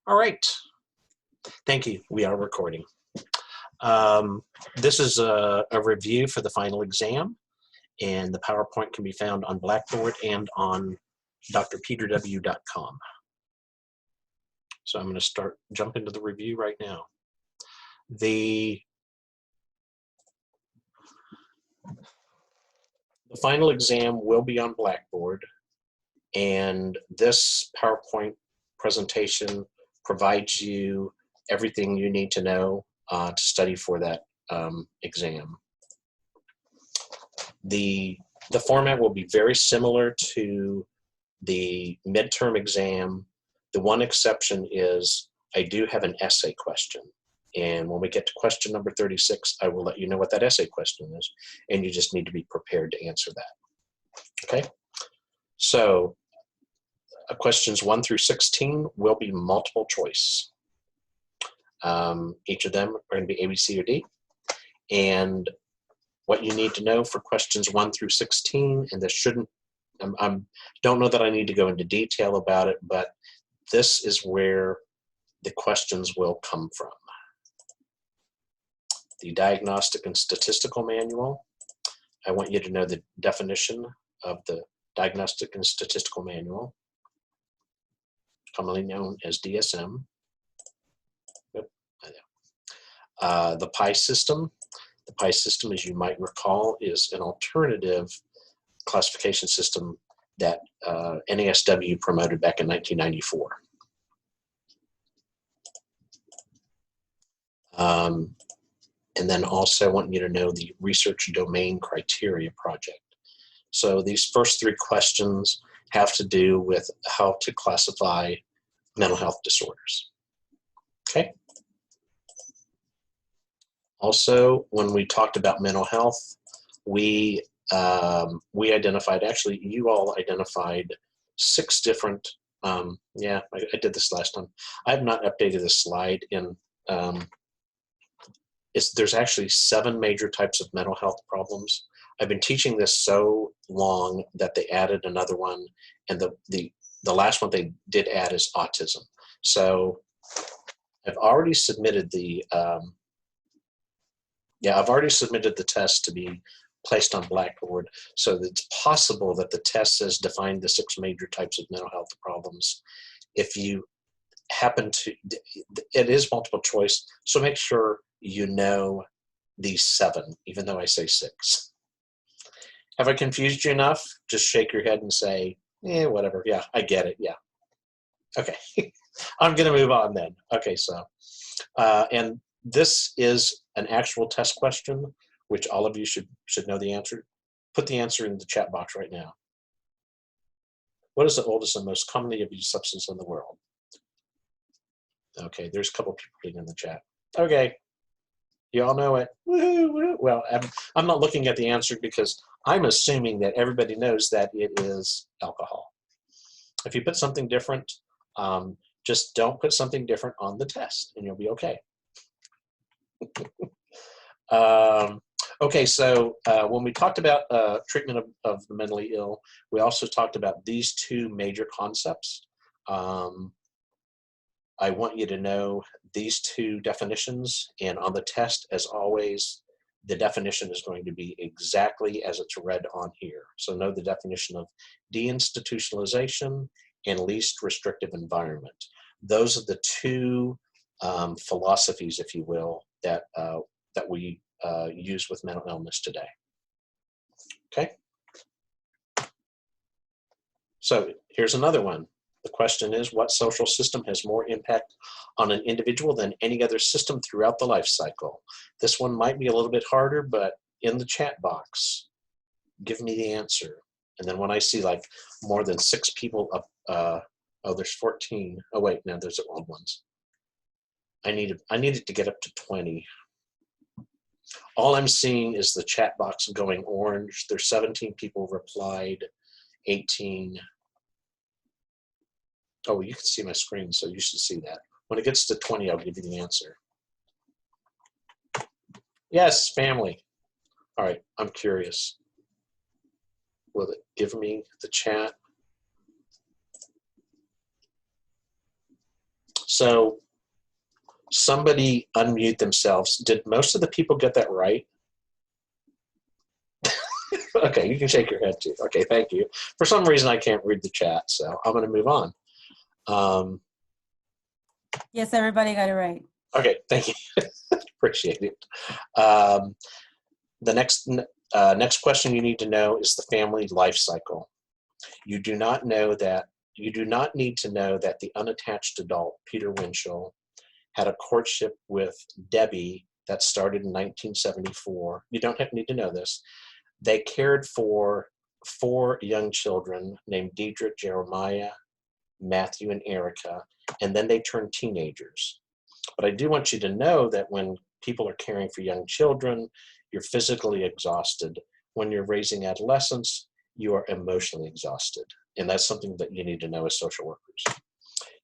All right. Thank you. We are recording. This is a review for the final exam, and the PowerPoint can be found on Blackboard and on drpeterw.com. So I'm going to jump into the review right now. The final exam will be on Blackboard, and this PowerPoint presentation provides you everything you need to know to study for that exam. The format will be very similar to the midterm exam. The one exception is I do have an essay question. And when we get to question number 36, I will let you know what that essay question is, and you just need to be prepared to answer that. Okay? So questions 1 through 16 will be multiple choice. Each of them are going to be A, B, C, or D. And what you need to know for questions 1 through 16, and this shouldn't, I don't know that I need to go into detail about it, but this is where the questions will come from. The Diagnostic and Statistical Manual. I want you to know the definition of the Diagnostic and Statistical Manual, commonly known as DSM. The PI system. The PI system, as you might recall, is an alternative classification system that NASW promoted back in 1994. And then also I want you to know the Research Domain Criteria Project. So these first 3 questions have to do with how to classify mental health disorders. Okay? Also, when we talked about mental health, we identified, actually you all identified 6 different, yeah, I did this last time. I have not updated the slide in, there's actually 7 major types of mental health problems. I've been teaching this so long that they added another one, and the last one they did add is autism. So I've already submitted the, I've already submitted the test to be placed on Blackboard, so that it's possible that the test has defined the 6 major types of mental health problems. If you happen to, it is multiple choice, so make sure you know these 7, even though I say 6. Have I confused you enough? Just shake your head and say, whatever, yeah, I get it, yeah. Okay, I'm gonna move on then. Okay, so, and this is an actual test question, which all of you should know the answer. Put the answer in the chat box right now. What is the oldest and most commonly abused substance in the world? Okay, there's a couple people putting in the chat. Okay, you all know it. Woo-hoo. Well, I'm not looking at the answer because I'm assuming that everybody knows that it is alcohol. If you put something different, just don't put something different on the test and you'll be okay. Okay, so when we talked about treatment of the mentally ill, we also talked about these 2 major concepts. I want you to know these 2 definitions, and on the test, as always, the definition is going to be exactly as it's read on here. So know the definition of deinstitutionalization and least restrictive environment. Those are the 2 philosophies, if you will, that we use with mental illness today. Okay? So here's another one. The question is, what social system has more impact on an individual than any other system throughout the life cycle? This one might be a little bit harder, but in the chat box, give me the answer. And then when I see like more than 6 people up, oh, there's 14. Oh wait, no, there's the wrong ones. I needed to get up to 20. All I'm seeing is the chat box going orange. There's 17 people replied, 18. Oh, you can see my screen, so you should see that. When it gets to 20, I'll give you the answer. Yes, family. All right, I'm curious. Will it give me the chat? So somebody unmute themselves. Did most of the people get that right? Okay, you can shake your head too. Okay, thank you. For some reason, I can't read the chat, so I'm going to move on. Yes, everybody got it right. Okay, thank you. Appreciate it. The next question you need to know is the family life cycle. You do not need to know that the unattached adult, Peter Winchell, had a courtship with Debbie that started in 1974. You don't need to know this. They cared for 4 young children named Deidre, Jeremiah, Matthew, and Erica, and then they turned teenagers. But I do want you to know that when people are caring for young children, you're physically exhausted. When you're raising adolescents, you are emotionally exhausted. And that's something that you need to know as social workers.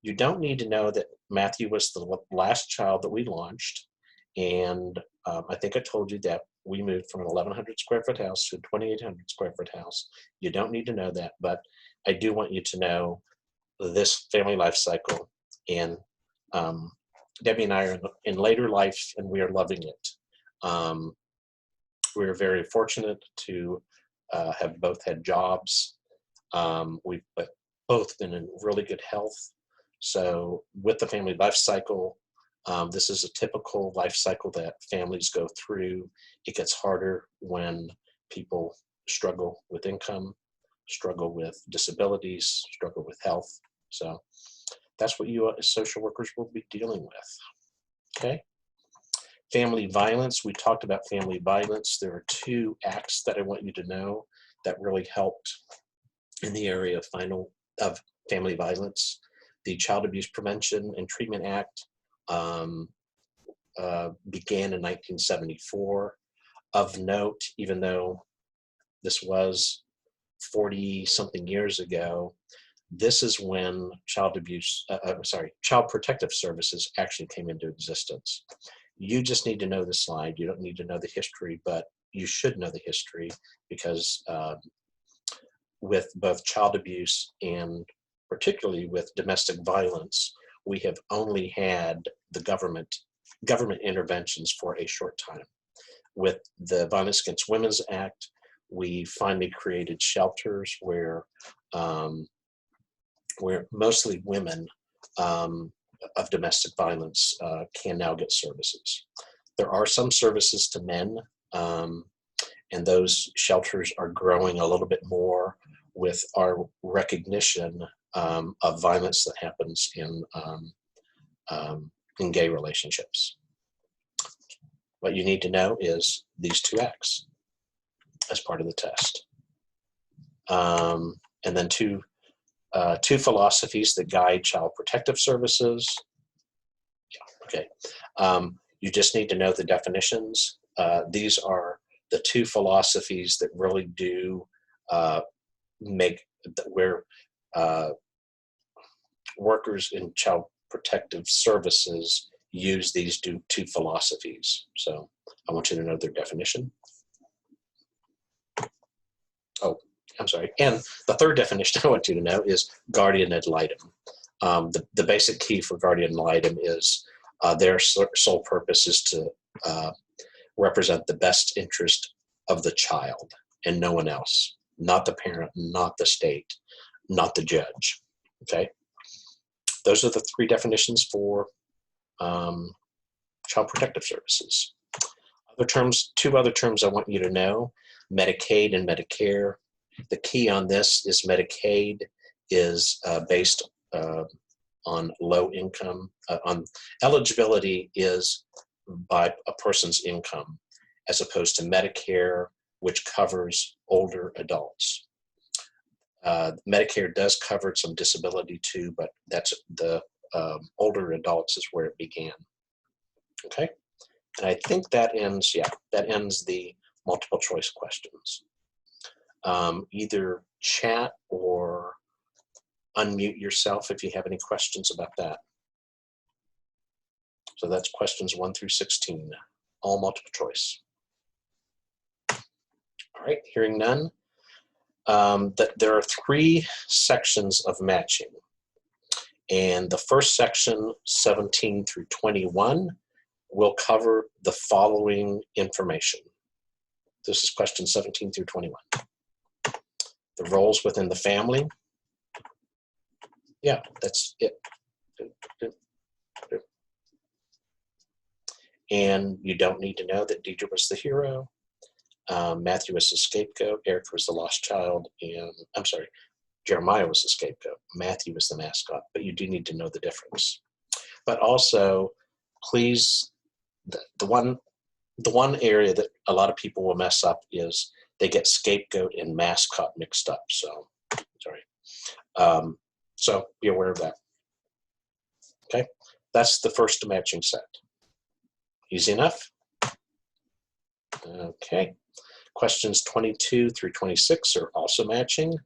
You don't need to know that Matthew was the last child that we launched. And I think I told you that we moved from an 1,100 square foot house to a 2,800 square foot house. You don't need to know that, but I do want you to know this family life cycle. And Debbie and I are in later life, and we are loving it. We're very fortunate to have both had jobs. We've both been in really good health. So with the family life cycle, this is a typical life cycle that families go through. It gets harder when people struggle with income, struggle with disabilities, struggle with health. So that's what you as social workers will be dealing with. Okay. Family violence. We talked about family violence. There are 2 acts that I want you to know that really helped in the area of family violence. The Child Abuse Prevention and Treatment Act began in 1974. Of note, even though this was 40-something years ago, this is when Child Protective Services actually came into existence. You just need to know the slide. You don't need to know the history, but you should know the history because with both child abuse and particularly with domestic violence, we have only had the government interventions for a short time. With the Violence Against Women's Act, we finally created shelters where mostly women of domestic violence can now get services. There are some services to men, and those shelters are growing a little bit more with our recognition of violence that happens in gay relationships. What you need to know is these 2 acts as part of the test. And then two philosophies that guide Child Protective Services. Yeah, okay. You just need to know the definitions. These are the 2 philosophies that really do make where workers in Child Protective Services use these 2 philosophies. So I want you to know their definition. Oh, I'm sorry. And the 3rd definition I want you to know is guardian ad litem. The basic key for guardian ad litem is their sole purpose is to represent the best interest of the child and no one else, not the parent, not the state, not the judge. Okay. Those are the 3 definitions for Child Protective Services. Other terms, 2 other terms I want you to know: Medicaid and Medicare. The key on this is Medicaid is based on low income. On eligibility is by a person's income, as opposed to Medicare, which covers older adults. Medicare does cover some disability too, but that's the older adults is where it began. Okay, and I think that ends. Yeah, that ends the multiple choice questions. Either chat or unmute yourself if you have any questions about that. So that's questions 1 through 16, all multiple choice. All right, hearing none. There are 3 sections of matching. And the first section, 17 through 21, will cover the following information. This is questions 17 through 21. The roles within the family. Yeah, that's it. And you don't need to know that Deidre was the hero. Matthew was the scapegoat. Eric was the lost child. And I'm sorry, Jeremiah was the scapegoat. Matthew was the mascot. But you do need to know the difference. But also, please, the one area that a lot of people will mess up is they get scapegoat and mascot mixed up. So, sorry. So be aware of that. Okay, that's the first matching set. Easy enough? Okay. Questions 22 through 26 are also matching,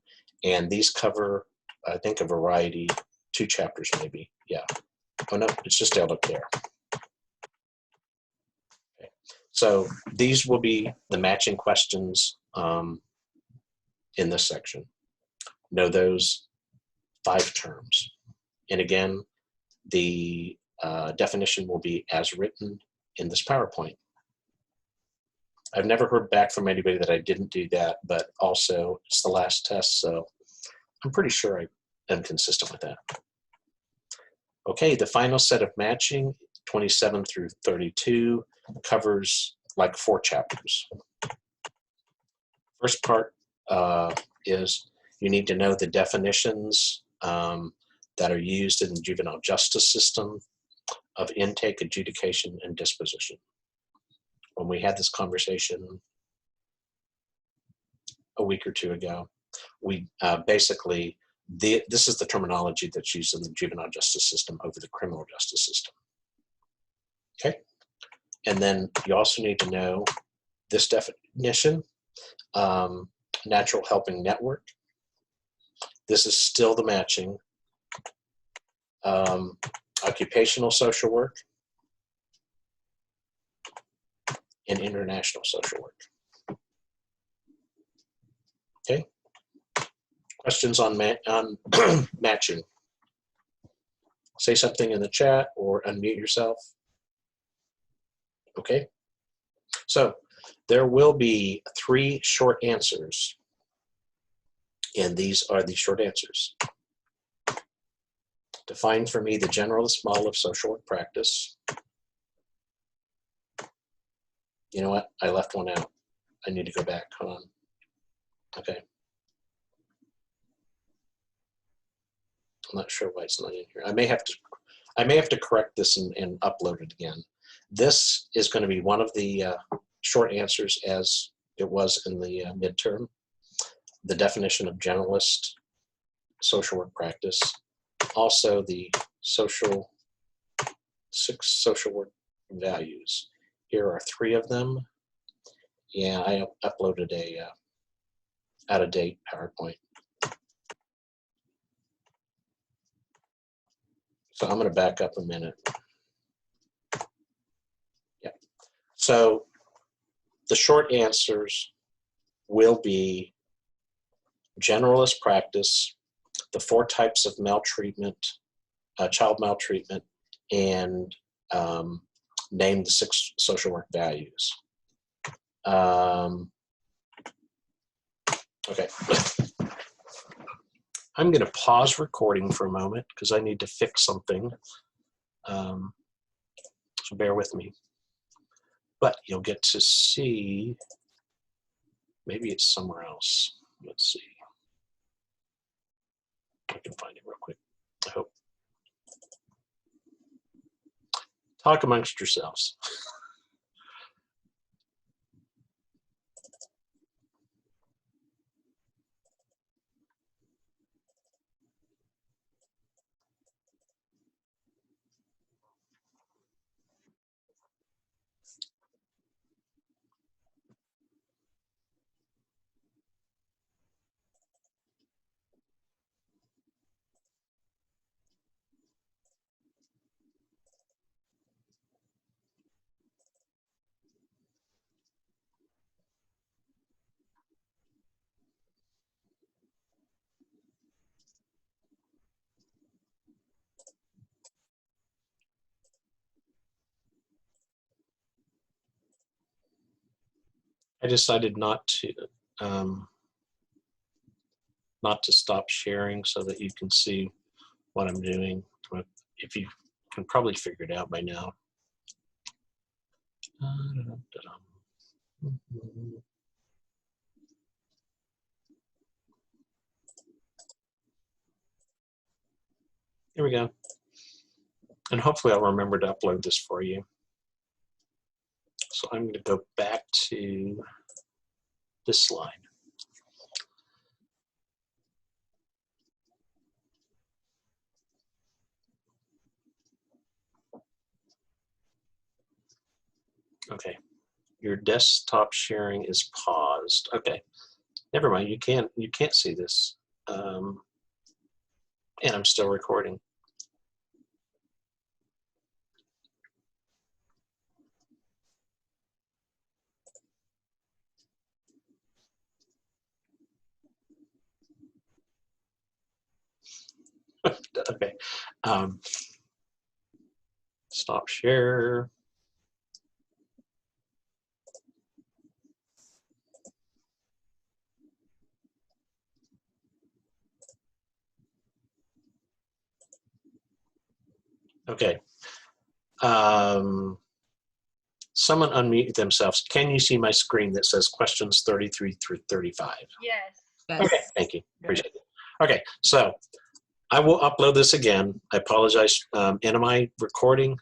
and these cover, I think, a variety, 2 chapters maybe. Yeah. Oh no, it's just out up there. Okay. So these will be the matching questions in this section. Know those 5 terms. And again, the definition will be as written in this PowerPoint. I've never heard back from anybody that I didn't do that, but also it's the last test, so I'm pretty sure I am consistent with that. Okay, the final set of matching, 27 through 32, covers like 4 chapters. First part is you need to know the definitions that are used in the juvenile justice system of intake, adjudication, and disposition. When we had this conversation a week or 2 ago, we basically, this is the terminology that's used in the juvenile justice system over the criminal justice system. Okay? And then you also need to know this definition, natural helping network. This is still the matching. Occupational social work and international social work. Okay? Questions on matching? Say something in the chat or unmute yourself. Okay? So there will be 3 short answers, and these are the short answers. Define for me the generalist model of social work practice. You know what? I left one out. I need to go back. Hold on. Okay. I'm not sure why it's not in here. I may have to correct this and upload it again. This is going to be one of the short answers as it was in the midterm. The definition of generalist social work practice. Also the 6 social work values. Here are 3 of them. Yeah, I uploaded a out-of-date PowerPoint. So I'm going to back up a minute. Yeah. So the short answers will be generalist practice, the 4 types of maltreatment, child maltreatment, and name the 6 social work values. Okay. I'm going to pause recording for a moment because I need to fix something. So bear with me. But you'll get to see, maybe it's somewhere else. Let's see. I can find it real quick, I hope. Talk amongst yourselves. I decided not to stop sharing so that you can see what I'm doing. If you can probably figure it out by now. Here we go. And hopefully I'll remember to upload this for you. So I'm going to go back to this slide. Okay, your desktop sharing is paused. Okay, never mind. You can't see this, and I'm still recording. Okay, stop share. Okay. Someone unmute themselves. Can you see my screen that says questions 33 through 35? Yes. Okay, thank you. Appreciate it. Okay, so I will upload this again. I apologize. And am I recording?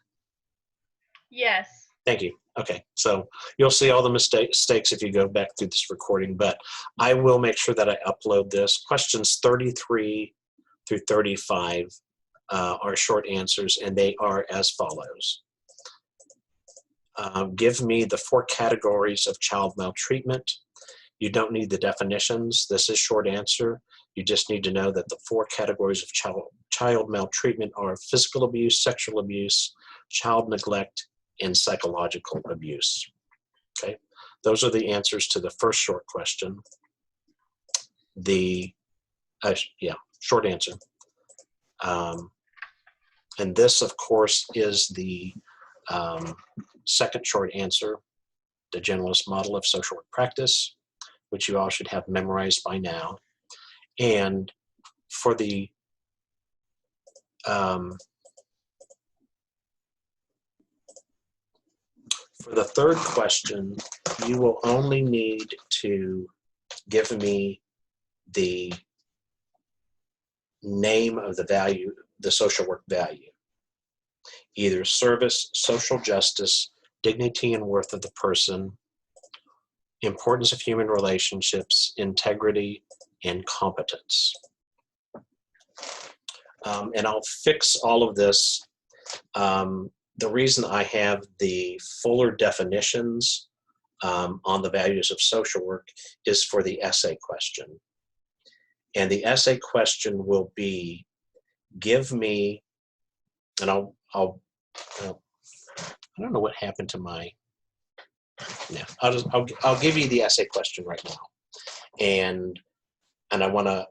Yes. Thank you. Okay, so you'll see all the mistakes if you go back through this recording, but I will make sure that I upload this. Questions 33 through 35 are short answers, and they are as follows. Give me the 4 categories of child maltreatment. You don't need the definitions. This is short answer. You just need to know that the 4 categories of child maltreatment are physical abuse, sexual abuse, child neglect, and psychological abuse. Okay, those are the answers to the first short question. Short answer. And this, of course, is the second short answer, the generalist model of social work practice, which you all should have memorized by now. And for the third question, you will only need to give me the name of the value, the social work value. Either service, social justice, dignity and worth of the person, importance of human relationships, integrity, and competence. And I'll fix all of this. The reason I have the fuller definitions on the values of social work is for the essay question. And the essay question will be, give me, and I don't know what happened to my, no, I'll give you the essay question right now. And I want to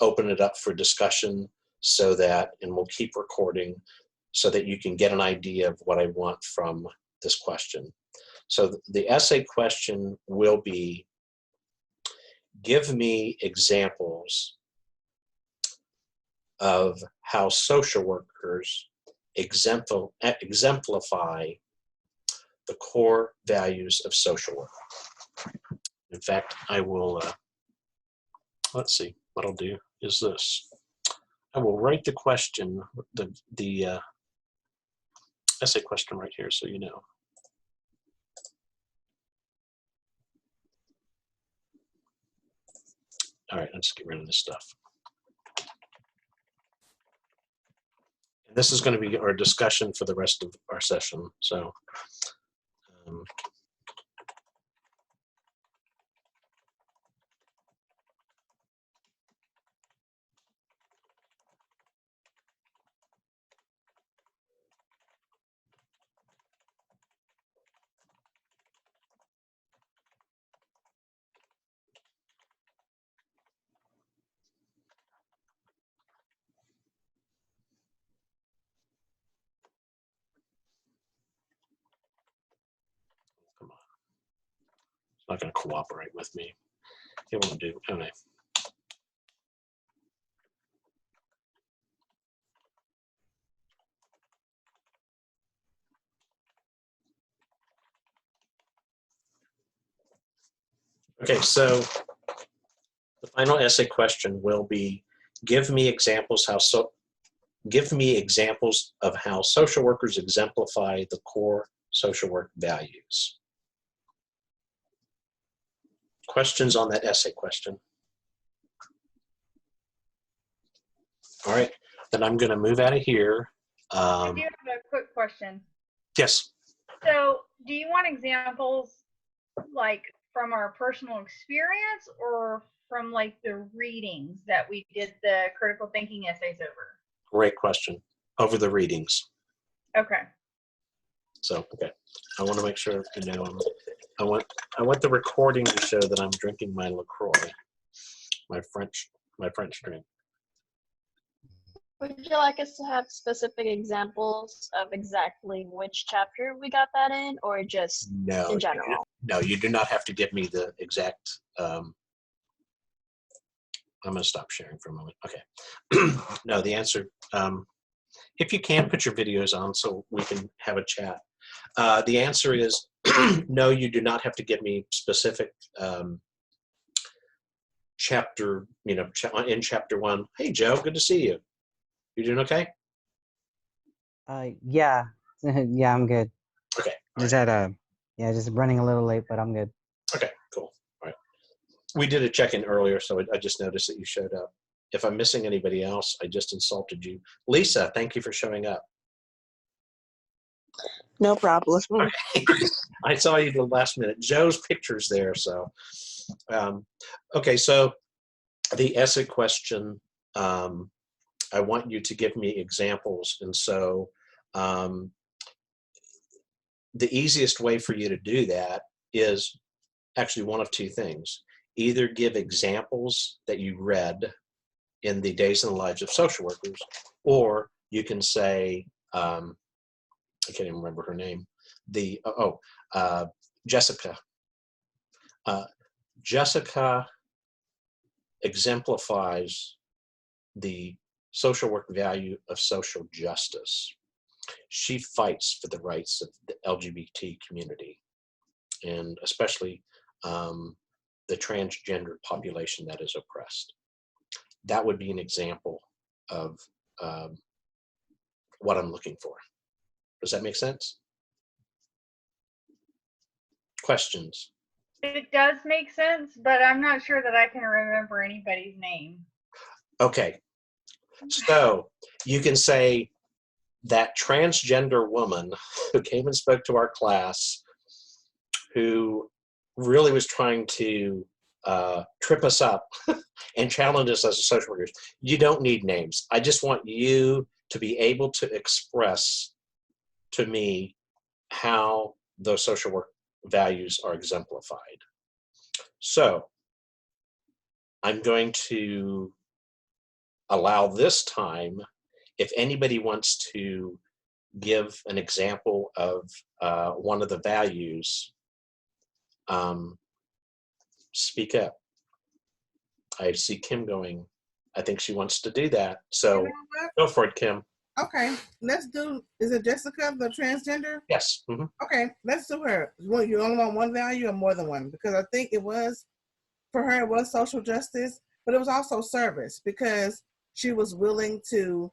open it up for discussion so that, and we'll keep recording so that you can get an idea of what I want from this question. So the essay question will be, give me examples of how social workers exemplify the core values of social work. In fact, I will, let's see, what I'll do is this. I will write the question, the essay question right here so you know. All right, let's get rid of this stuff. And this is going to be our discussion for the rest of our session. So, not going to cooperate with me. It won't do. Okay. Okay, so the final essay question will be, give me examples of how social workers exemplify the core social work values. Questions on that essay question? All right, then I'm going to move out of here. I do have a quick question. Yes. So, do you want examples like from our personal experience or from like the readings that we did the critical thinking essays over? Great question. Over the readings. Okay. So, okay. I want to make sure, you know, I want the recording to show that I'm drinking my LaCroix, my French drink. Would you like us to have specific examples of exactly which chapter we got that in, or just No, in general? No, you do not have to give me the exact. I'm going to stop sharing for a moment. Okay. No, the answer, if you can, put your videos on so we can have a chat. The answer is no, you do not have to give me specific chapter, you know, in chapter 1. Hey, Joe, good to see you. You doing okay? Yeah. Yeah, I'm good. Okay. Just had just running a little late, but I'm good. Okay, cool. All right. We did a check-in earlier, so I just noticed that you showed up. If I'm missing anybody else, I just insulted you. Lisa, thank you for showing up. No problem. Okay. I saw you the last minute. Joe's picture's there, so. Okay, so the essay question, I want you to give me examples. And so the easiest way for you to do that is actually one of two things. Either give examples that you read in the Days in the Lives of Social Workers, or you can say, I can't even remember her name, Jessica. Jessica exemplifies the social work value of social justice. She fights for the rights of the LGBT community, and especially the transgender population that is oppressed. That would be an example of what I'm looking for. Does that make sense? Questions? It does make sense, but I'm not sure that I can remember anybody's name. Okay. So you can say that transgender woman who came and spoke to our class, who really was trying to trip us up and challenge us as social workers. You don't need names. I just want you to be able to express to me how those social work values are exemplified. So I'm going to allow this time, if anybody wants to give an example of one of the values, speak up. I see Kim going. I think she wants to do that. So go for it, Kim. Okay, let's do, is it Jessica, the transgender? Yes. Mm-hmm. Okay, let's do her. You only want one value or more than one? Because I think it was, for her, it was social justice, but it was also service, because she was willing to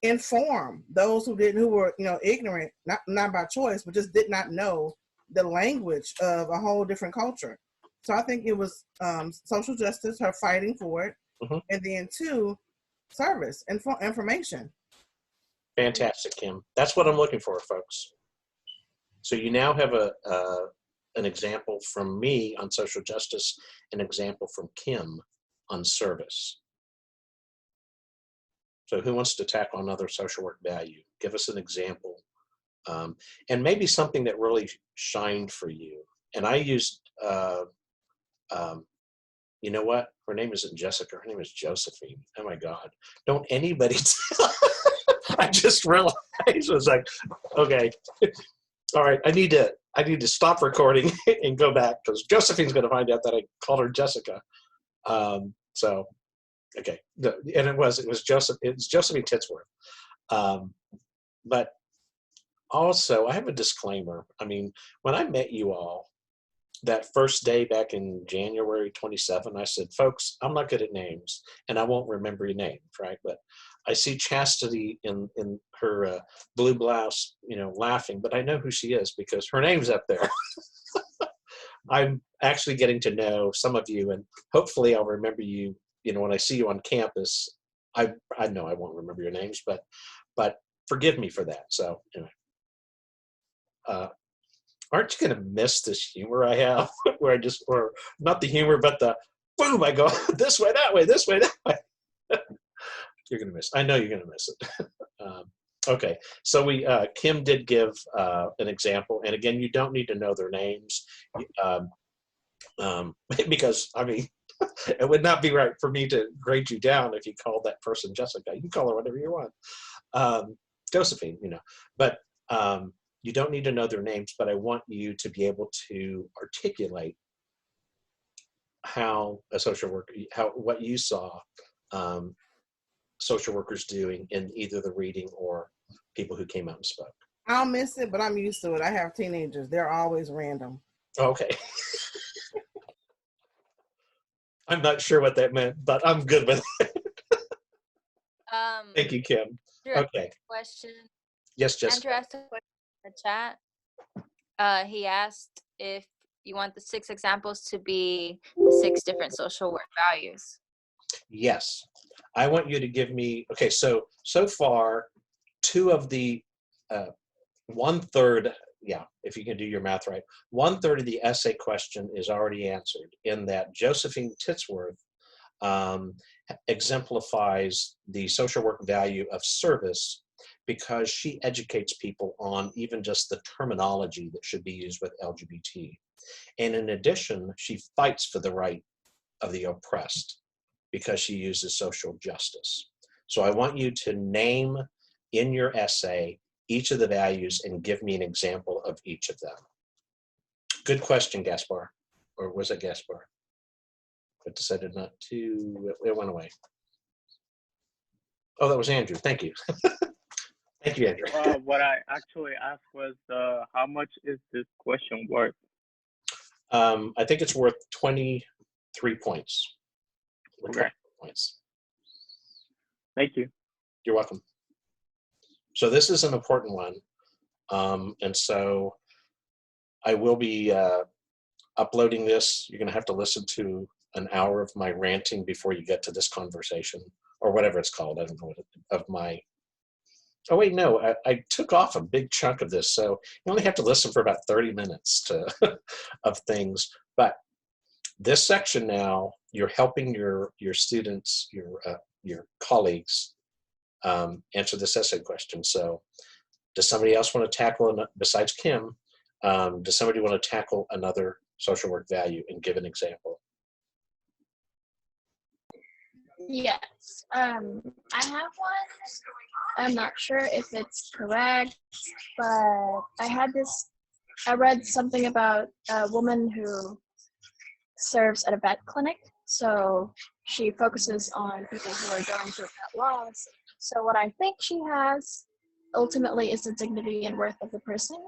inform those who were, ignorant, not by choice, but just did not know the language of a whole different culture. So I think it was social justice, her fighting for it, mm-hmm. And then 2, service and information. Fantastic, Kim. That's what I'm looking for, folks. So you now have an example from me on social justice, an example from Kim on service. So who wants to tackle another social work value? Give us an example. And maybe something that really shined for you. And I used, you know what? Her name isn't Jessica. Her name is Josephine. Oh my God. Don't anybody I just realized, I was like, okay. All right. I need to I need to stop recording and go back because Josephine's going to find out that I called her Jessica. So, okay, and it was Josephine Titsworth. But also, I have a disclaimer. I mean, when I met you all that first day back in January 27, I said, folks, I'm not good at names and I won't remember your names, right? But I see Chastity in her blue blouse, laughing, but I know who she is because her name's up there. I'm actually getting to know some of you, and hopefully I'll remember you, when I see you on campus. I know I won't remember your names, but forgive me for that. So anyway, aren't you going to miss this humor I have where or not the humor, but the boom, I go this way, that way, this way, that way. You're going to miss. I know you're going to miss it. Okay, so Kim did give an example, and again, you don't need to know their names, because I mean, it would not be right for me to grade you down if you called that person Jessica. You can call her whatever you want, Josephine, but you don't need to know their names. But I want you to be able to articulate how a social worker, what you saw social workers doing in either the reading or people who came out and spoke. I'll miss it, but I'm used to it. I have teenagers. They're always random. Okay. I'm not sure what that meant, but I'm good with it. Thank you, Kim. Okay. Question. Yes, Jessica. Andrew asked a question in the chat. He asked if you want the 6 examples to be the 6 different social work values. Yes. I want you to give me, okay, so far, 2 of the 1/3, if you can do your math right, 1/3 of the essay question is already answered in that Josephine Titsworth exemplifies the social work value of service because she educates people on even just the terminology that should be used with LGBT. And in addition, she fights for the right of the oppressed because she uses social justice. So I want you to name in your essay each of the values and give me an example of each of them. Good question, Gaspar. Or was it Gaspar? But decided not to, it went away. Oh, that was Andrew. Thank you. Thank you, Andrew. What I actually asked was, how much is this question worth? I think it's worth 23 points. Okay. Points. Thank you. You're welcome. So this is an important one. And so I will be uploading this. You're going to have to listen to an hour of my ranting before you get to this conversation, or whatever it's called. I don't know of my. Oh wait, no, I took off a big chunk of this, so you only have to listen for about 30 minutes to of things. But this section now, you're helping your students, your colleagues answer this essay question. So does somebody else want to tackle, besides Kim, does somebody want to tackle another social work value and give an example? Yes, I have one. I'm not sure if it's correct, but I read something about a woman who serves at a vet clinic. So she focuses on people who are going through pet loss. So what I think she has ultimately is the dignity and worth of the person.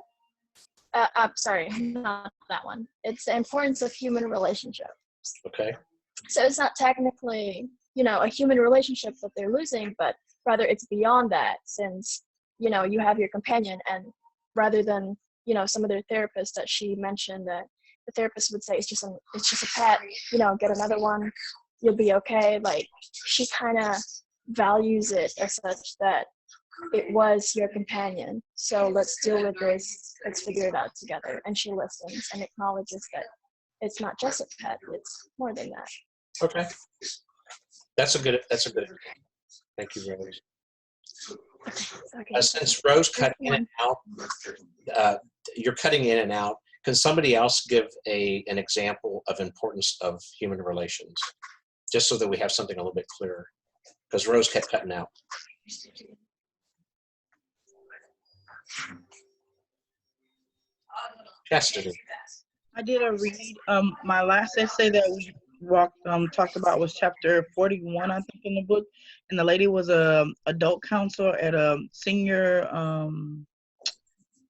I'm sorry, not that one. It's the importance of human relationships. Okay. So it's not technically, a human relationship that they're losing, but rather it's beyond that, since, you have your companion, and rather than, some of their therapists that she mentioned that the therapist would say, it's just a pet, get another one, you'll be okay. Like, she kind of values it as such that it was your companion. So let's deal with this. Let's figure it out together. And she listens and acknowledges that it's not just a pet, it's more than that. Okay. That's a good. Thank you, Rose. Okay. Since Rose cut in and out, you're cutting in and out. Can somebody else give an example of importance of human relations, just so that we have something a little bit clearer? Because Rose kept cutting out. Chastity. I did a read. My last essay that we talked about was chapter 41, I think, in the book. And the lady was a adult counselor at a senior,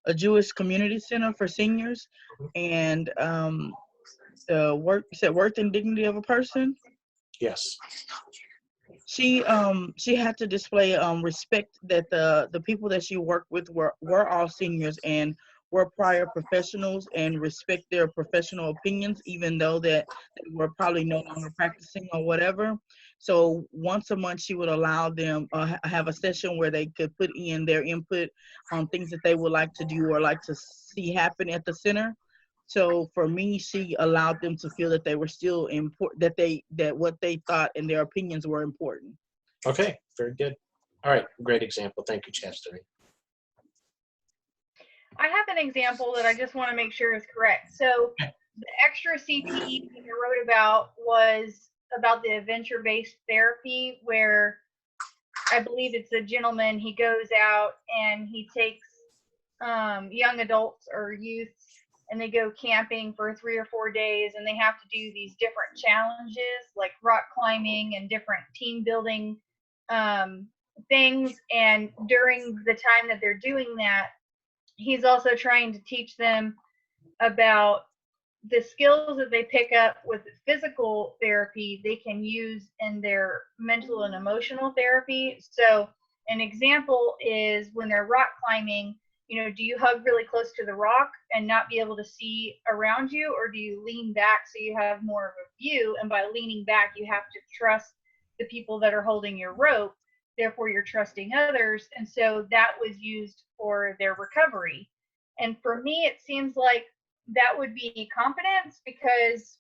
a Jewish community center for seniors. And the worth and dignity of a person. Yes. She had to display respect that the people that she worked with were all seniors and were prior professionals, and respect their professional opinions, even though that they were probably no longer practicing or whatever. So once a month, she would allow them have a session where they could put in their input on things that they would like to do or like to see happen at the center. So for me, she allowed them to feel that they were still important, that what they thought and their opinions were important. Okay, very good. All right, great example. Thank you, Chastity. I have an example that I just want to make sure is correct. So the extra CTE that I wrote about was about the adventure-based therapy, where I believe it's a gentleman, he goes out and he takes young adults or youth, and they go camping for 3 or 4 days, and they have to do these different challenges like rock climbing and different team building things. And during the time that they're doing that, he's also trying to teach them about the skills that they pick up with physical therapy they can use in their mental and emotional therapy. So an example is when they're rock climbing, do you hug really close to the rock and not be able to see around you, or do you lean back so you have more of a view? And by leaning back, you have to trust the people that are holding your rope. Therefore, you're trusting others. And so that was used for their recovery. And for me, it seems like that would be competence, because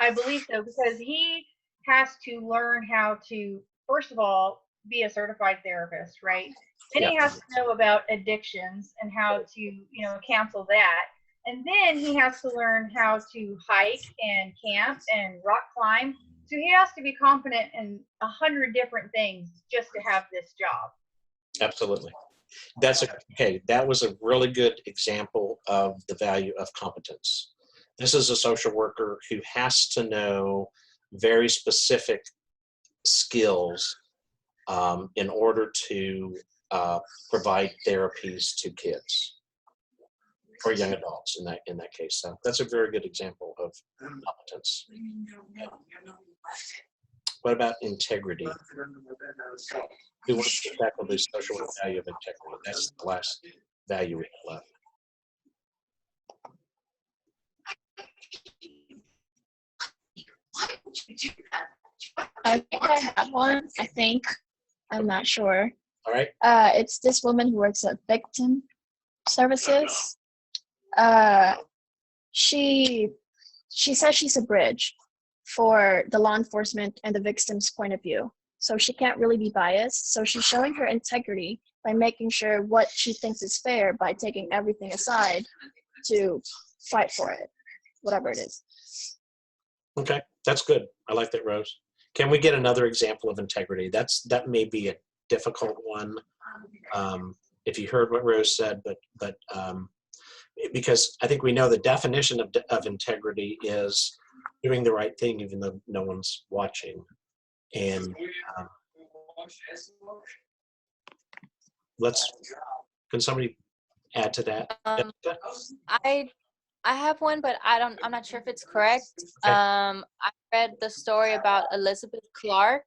I believe so, because he has to learn how to, first of all, be a certified therapist, right? Then he has to know about addictions and how to, cancel that. And then he has to learn how to hike and camp and rock climb. So he has to be competent in 100 different things just to have this job. Absolutely. That was a really good example of the value of competence. This is a social worker who has to know very specific skills in order to provide therapies to kids or young adults in that case. So that's a very good example of competence. What about integrity? We want to tackle the social value of integrity. That's the last value we have left. I think I have one. I'm not sure. All right. It's this woman who works at Victim Services. She says she's a bridge for the law enforcement and the victim's point of view. So she can't really be biased. So she's showing her integrity by making sure what she thinks is fair by taking everything aside to fight for it, whatever it is. Okay, that's good. I like that, Rose. Can we get another example of integrity? That may be a difficult one. If you heard what Rose said, but because I think we know the definition of integrity is doing the right thing even though no one's watching. And can somebody add to that? I have one, but I'm not sure if it's correct. Okay. I read the story about Elizabeth Clark,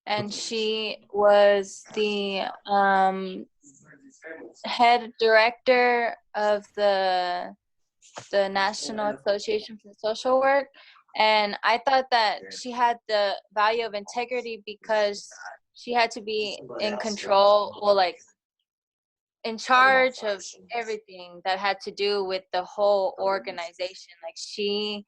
and she was the head director of the National Association for Social Work. And I thought that she had the value of integrity because she had to be in control, in charge of everything that had to do with the whole organization. Like she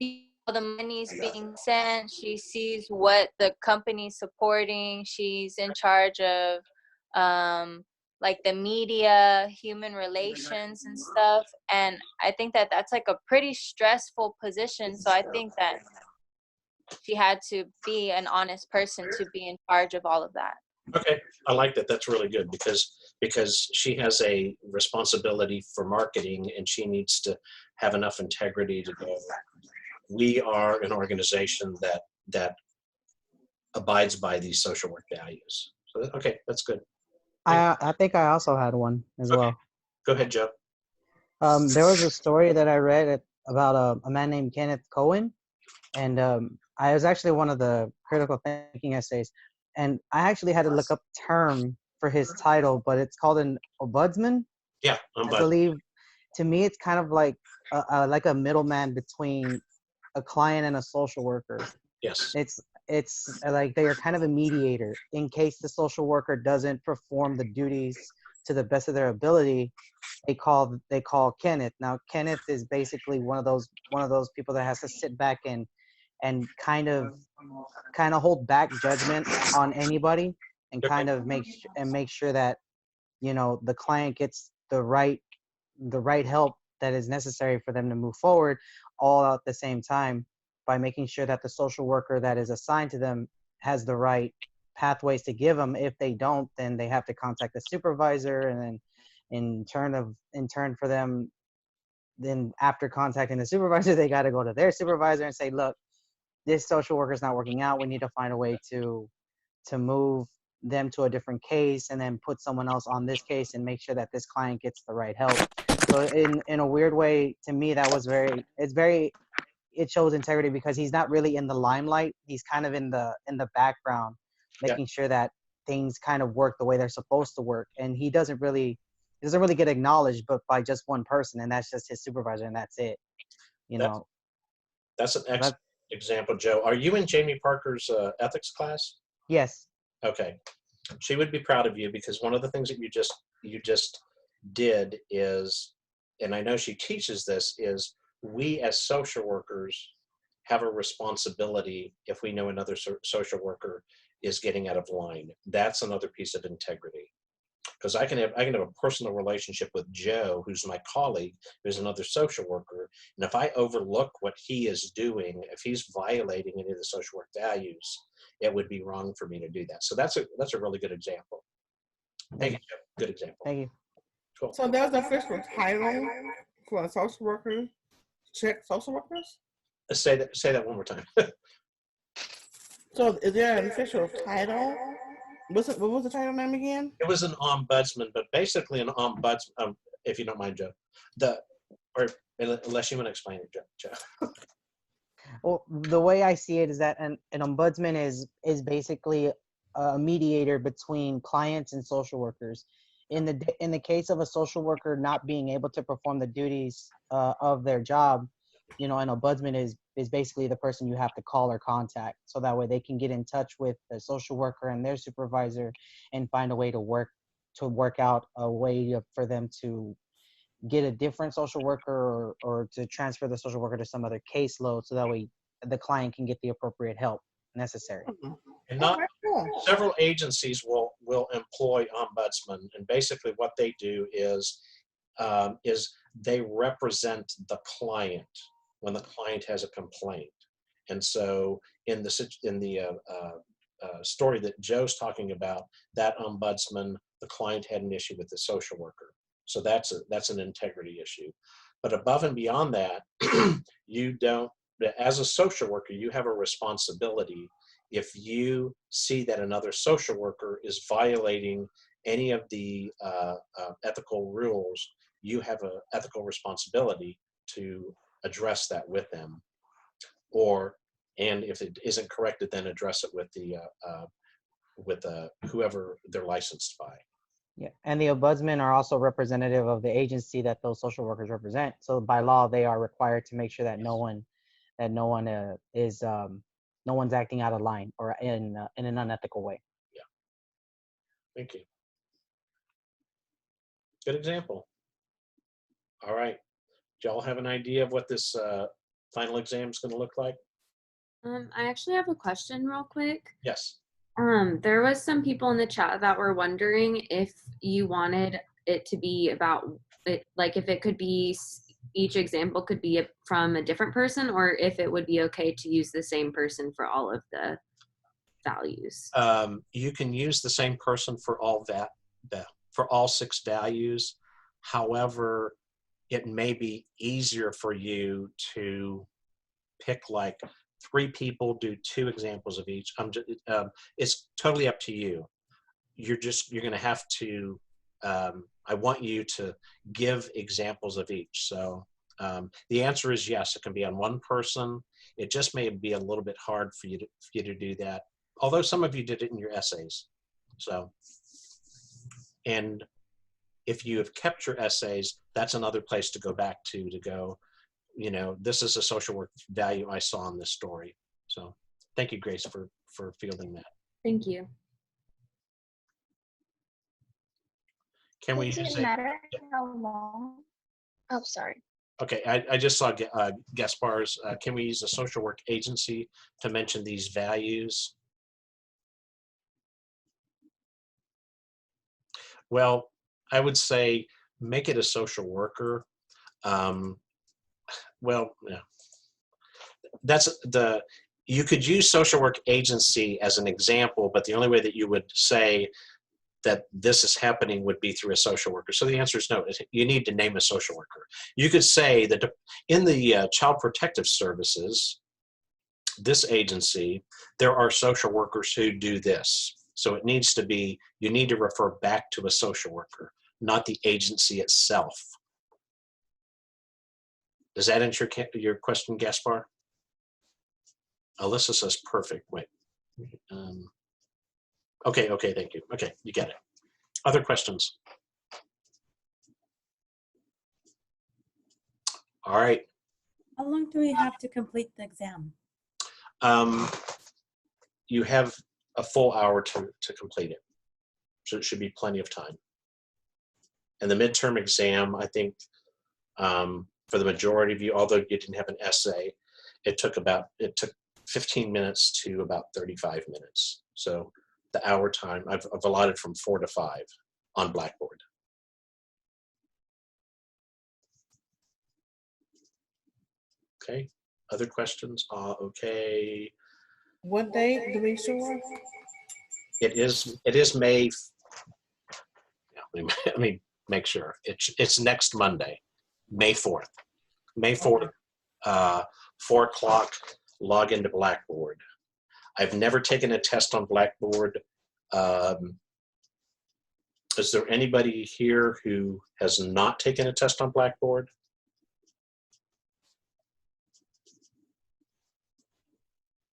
sees all the money's being sent, she sees what the company's supporting, she's in charge of the media, human relations and stuff. And I think that that's a pretty stressful position. So I think that she had to be an honest person to be in charge of all of that. Okay, I like that. That's really good because she has a responsibility for marketing and she needs to have enough integrity to go. We are an organization that abides by these social work values. So okay, that's good. I think I also had one as Okay. well. Go ahead, Joe. There was a story that I read about a man named Kenneth Cohen, and I was actually one of the critical thinking essays, and I actually had to look up term for his title, but it's called an ombudsman. Yeah, I believe. To me, it's kind of like a middleman between a client and a social worker. yes. It's like they are kind of a mediator in case the social worker doesn't perform the duties to the best of their ability. They call Kenneth. Now Kenneth is basically one of those people that has to sit back and kind of hold back judgment on anybody and kind of make sure that the client gets the right help that is necessary for them to move forward, all at the same time, by making sure that the social worker that is assigned to them has the right pathways to give them. If they don't, then they have to contact the supervisor, and then in turn for them, then after contacting the supervisor, they got to go to their supervisor and say, look, this social worker is not working out. We need to find a way to move them to a different case and then put someone else on this case and make sure that this client gets the right help. So in a weird way, to me, that was it shows integrity because he's not really in the limelight. He's kind of in the background, making sure that things kind of work the way they're supposed to work. And he doesn't really get acknowledged, but by just one person, and that's just his supervisor, and that's it. That's an excellent example, Joe. Are you in Jamie Parker's ethics class? Yes. Okay. She would be proud of you because one of the things that you just did is, and I know she teaches this, is we as social workers have a responsibility if we know another social worker is getting out of line. That's another piece of integrity. Because I can have a personal relationship with Joe, who's my colleague, who's another social worker, and if I overlook what he is doing, if he's violating any of the social work values, it would be wrong for me to do that. So that's a really good example. Thank you, Joe. Good example. Thank you. Cool. So there's an official title for a social worker. Check social workers. Say that one more time. So is there an official title? What was the title name again? It was an ombudsman, but basically an ombudsman, if you don't mind, Joe. Unless you want to explain it, Joe. Well, the way I see it is that an ombudsman is basically a mediator between clients and social workers. In the case of a social worker not being able to perform the duties of their job, an ombudsman is basically the person you have to call or contact, so that way they can get in touch with the social worker and their supervisor and find a way to work out a way for them to get a different social worker or to transfer the social worker to some other caseload, so that way the client can get the appropriate help necessary. And several agencies will employ ombudsmen, and basically what they do is they represent the client when the client has a complaint. And so in the story that Joe's talking about, that ombudsman, the client had an issue with the social worker. So that's an integrity issue. But above and beyond that, as a social worker, you have a responsibility. If you see that another social worker is violating any of the ethical rules, you have an ethical responsibility to address that with them, and if it isn't corrected, then address it with whoever they're licensed by. Yeah, and the ombudsmen are also representative of the agency that those social workers represent. So by law, they are required to make sure that no one's acting out of line or in an unethical way. Yeah. Thank you. Good example. All right. Do y'all have an idea of what this final exam is going to look like? I actually have a question real quick. Yes. There was some people in the chat that were wondering if you wanted it to be about it, like if it could be each example could be from a different person, or if it would be okay to use the same person for all of the values? You can use the same person for all for all 6 values. However, it may be easier for you to pick like 3 people, do 2 examples of each. It's totally up to you. You're going to have to, I want you to give examples of each. So the answer is yes, it can be on one person. It just may be a little bit hard for you to do that. Although some of you did it in your essays. So, and if you have kept your essays, that's another place to go back to go, this is a social work value I saw in this story. So thank you, Grace, for fielding that. Thank you. Can we Does it say, matter how long? Oh, sorry. okay, I just saw Gaspar's, can we use a social work agency to mention these values? Well, I would say make it a social worker. Well, yeah. You could use social work agency as an example, but the only way that you would say that this is happening would be through a social worker. So the answer is no. You need to name a social worker. You could say that in the Child Protective Services, this agency, there are social workers who do this. So it needs to be, you need to refer back to a social worker, not the agency itself. Does that answer your question, Gaspar? Alyssa says perfect. Wait. Okay, thank you. Okay, you get it. Other questions? All right. How long do we have to complete the exam? You have a full hour to complete it. So it should be plenty of time. And the midterm exam, I think, for the majority of you, although you didn't have an essay, it took 15 minutes to about 35 minutes. So the hour time, I've allotted from 4 to 5 on Blackboard. Okay, other questions? Okay. What date do we sure? It is May. Yeah, let me make sure. It's next Monday, May 4th. May 4th, 4 o'clock, log into Blackboard. I've never taken a test on Blackboard. Is there anybody here who has not taken a test on Blackboard?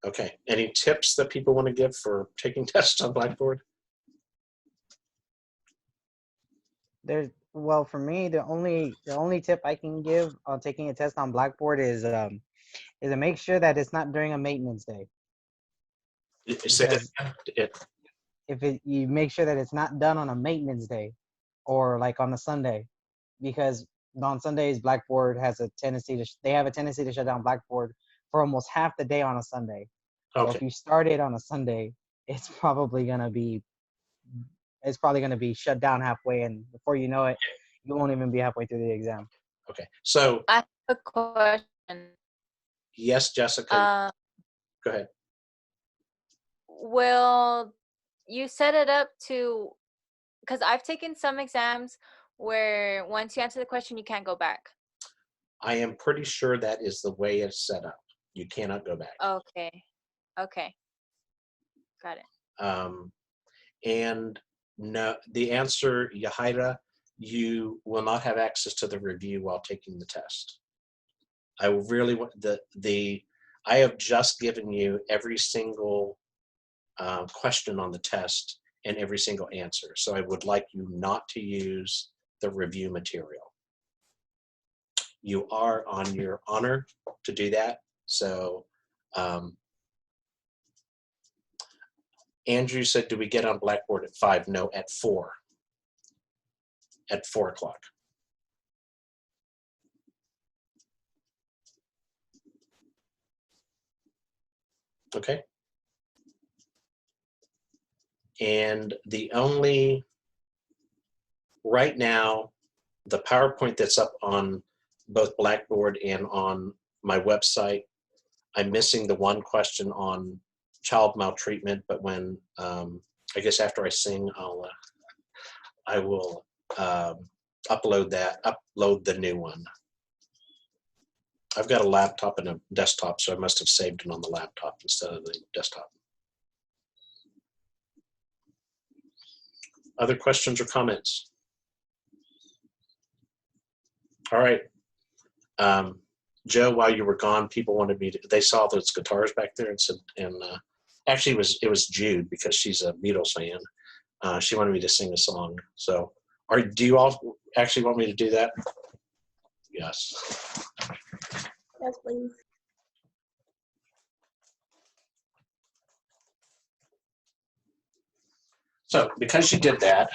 Okay, any tips that people want to give for taking tests on Blackboard? Well, for me, the only tip I can give on taking a test on Blackboard is to make sure that it's not during a maintenance day. You make sure that it's not done on a maintenance day or like on a Sunday, because on Sundays Blackboard has a tendency to shut down Blackboard for almost half the day on a Sunday. Okay. So if you start it on a Sunday, it's probably gonna be shut down halfway, and before you know it, you won't even be halfway through the exam. Okay, so I have a question. Yes, Jessica. Go ahead. Will you set it up to, because I've taken some exams where once you answer the question, you can't go back. I am pretty sure that is the way it's set up. You cannot go back. Okay. Got it. And no, the answer, Yahira, you will not have access to the review while taking the test. I really want I have just given you every single question on the test and every single answer. So I would like you not to use the review material. You are on your honor to do that. So Andrew said, do we get on Blackboard at 5? No, at 4. At 4 o'clock. Okay. And right now, the PowerPoint that's up on both Blackboard and on my website, I'm missing the one question on child maltreatment, but when I guess after I sing, I will upload the new one. I've got a laptop and a desktop, so I must have saved it on the laptop instead of the desktop. Other questions or comments? All right. Joe, while you were gone, people wanted me to, they saw those guitars back there and said, actually it was Jude because she's a Beatles fan. She wanted me to sing a song. So do you all actually want me to do that? Yes. Yes, please. So because you did that,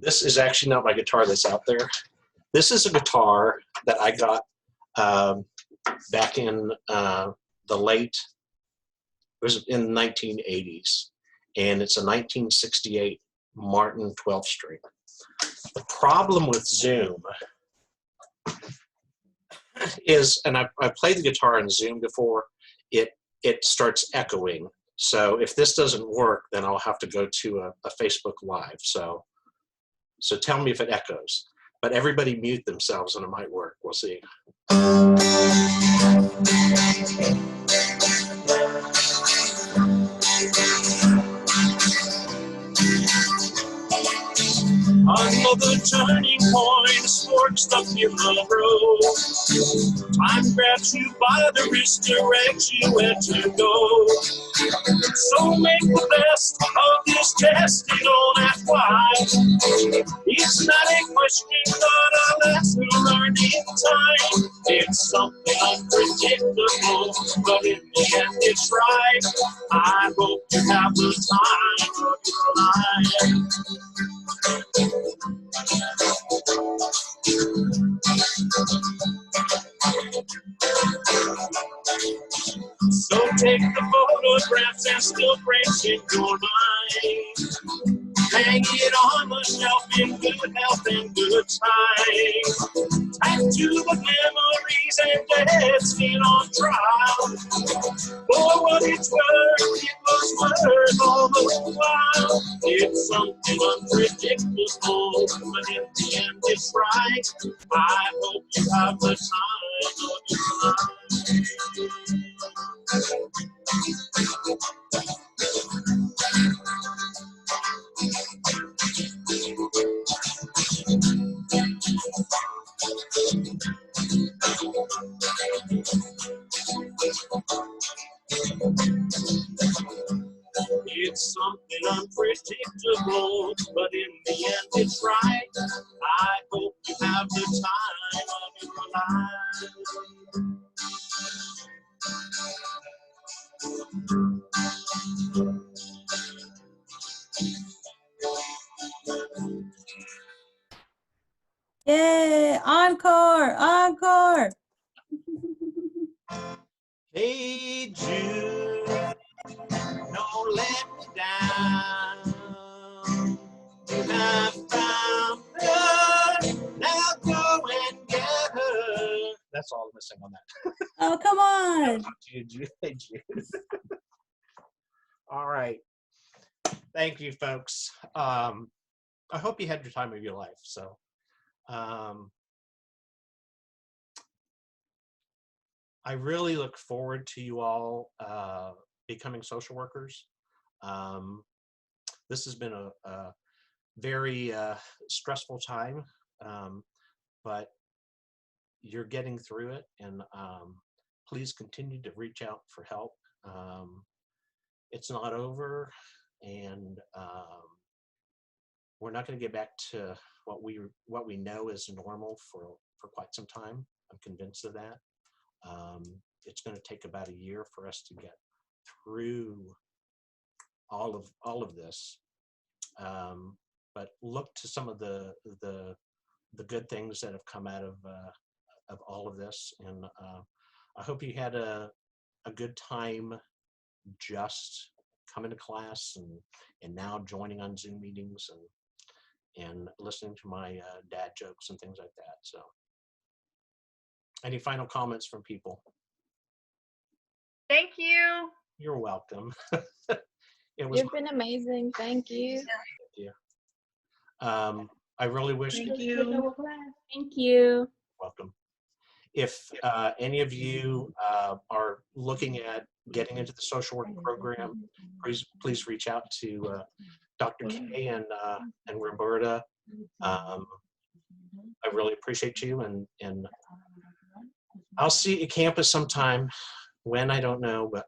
this is actually not my guitar that's out there. This is a guitar that I got back in the late, it was in the 1980s, and it's a 1968 Martin 12th string. The problem with Zoom is, and I played the guitar in Zoom before, it starts echoing. So if this doesn't work, then I'll have to go to a Facebook Live. So tell me if it echoes. But everybody mute themselves and it might work. We'll see. Another turning point forks up in the road. Time grabs you by the wrist, directs you where to go. So make the best of this test, you know that's why. It's not a question, but a lesson learned in time. It's something unpredictable, but in the end it's right. I hope you have the time of your life. So take the photographs and still frames in your mind. Hang it on the shelf in good health and good time. Tattoo the memories and dead skin on trial. For what it's worth, it was worth all the while. It's something unpredictable, but in the end it's right. I hope you have the time of your life. It's something unpredictable, but in the end it's right. I hope you have the time of your life. Yay! Encore! Encore! Hey Jude, don't let me down. You have found her, now go and get her. That's all I'm gonna sing on that. Oh, come on! Jude. All right. Thank you, folks. I hope you had your time of your life. So, I really look forward to you all becoming social workers. This has been a very stressful time, but you're getting through it, and please continue to reach out for help. It's not over, and we're not going to get back to what we know is normal for quite some time. I'm convinced of that. It's going to take about a year for us to get through all of this. But look to some of the good things that have come out of all of this, and I hope you had a good time just coming to class and now joining on Zoom meetings and listening to my dad jokes and things like that. So, any final comments from people? Thank you. You're welcome. It was You've been amazing. Thank you. I really wish Thank you. Thank you. welcome. If any of you are looking at getting into the social work program, please reach out to Dr. K and Roberta. I really appreciate you, and I'll see you at campus sometime. When, I don't know, but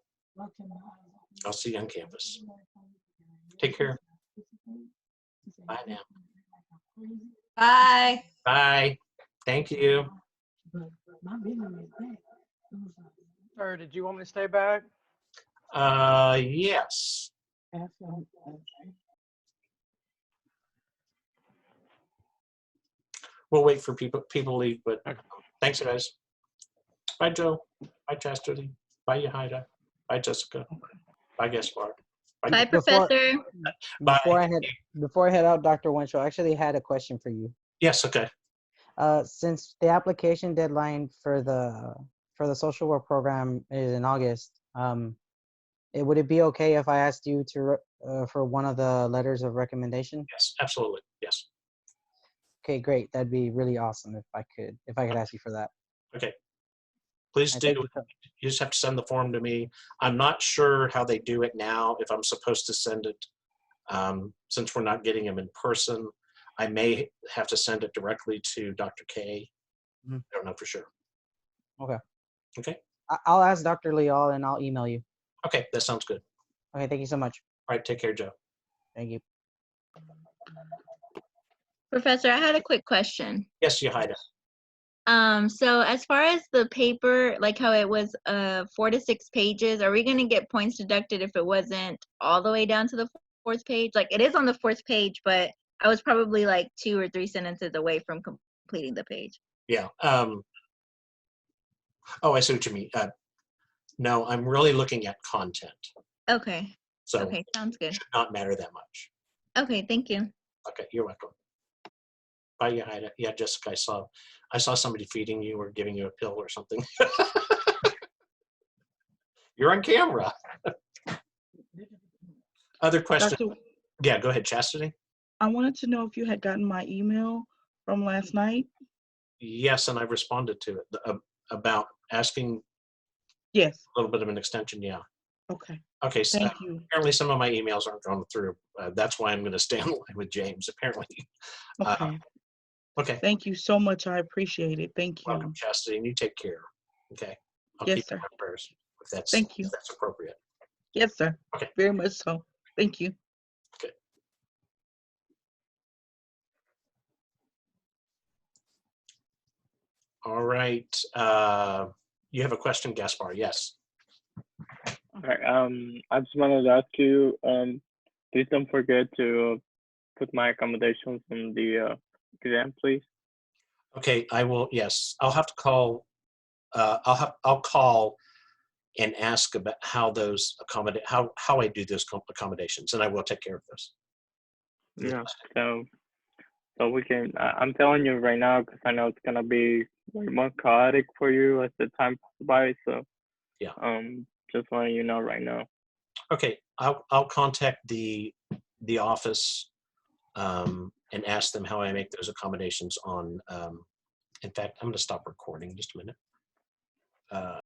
I'll see you on campus. Take care. Bye now. Bye. Bye. Thank you. Or did you want me to stay back? Yes. We'll wait for people to leave, but thanks, guys. Bye, Joe. Bye, Chastity. Bye, Yahida. Bye, Jessica. Bye, Gaspar. Bye, Before- Professor. Bye. Before I head out, Dr. Winchell, I actually had a question for you. Yes, okay. Since the application deadline for the social work program is in August, would it be okay if I asked you to for one of the letters of recommendation? Yes, absolutely. Yes. Okay, great. That'd be really awesome if I could ask you for that. Okay. Please And do. thank you. You just have to send the form to me. I'm not sure how they do it now, if I'm supposed to send it. Since we're not getting them in person, I may have to send it directly to Dr. K. Mhm. I don't know for sure. Okay. Okay. I'll ask Dr. Leal and I'll email you. Okay, that sounds good. Okay, thank you so much. All right, take care, Joe. Thank you. Professor, I had a quick question. Yes, Yahida. So as far as the paper, like how it was 4 to 6 pages, are we gonna get points deducted if it wasn't all the way down to the 4th page? Like it is on the 4th page, but I was probably like 2 or 3 sentences away from completing the page. Yeah. Oh, I see what you mean. No, I'm really looking at content. Okay. So Okay, sounds it good. should not matter that much. Okay, thank you. Okay, you're welcome. Bye, Yahida. Yeah, Jessica, I saw somebody feeding you or giving you a pill or something. You're on camera. Other questions? Dr. Yeah, go ahead, Chastity. I wanted to know if you had gotten my email from last night. Yes, and I responded to it about asking Yes. a little bit of an extension. Yeah. Okay. Okay. So Thank you. apparently some of my emails aren't going through. That's why I'm going to stay on the line with James. Apparently. Okay. Okay. Thank you so much. I appreciate it. Thank you. Welcome, Chastity, and you take care. Okay. I'll Yes, keep you sir. in my prayers if that's Thank you. if that's appropriate. Yes, sir. Okay. Very much so. Thank you. Okay. All right. You have a question, Gaspar? Yes. Okay. I just wanted to ask you, please don't forget to put my accommodations in the exam, please. Okay. I will. Yes. I'll have to call. I'll call and ask about how those how I do those accommodations, and I will take care of those. Yeah. So we can. I'm telling you right now because I know it's gonna be way more chaotic for you as the time passes by. So Yeah. Just letting you know right now. Okay. I'll contact the office and ask them how I make those accommodations on. In fact, I'm going to stop recording just a minute.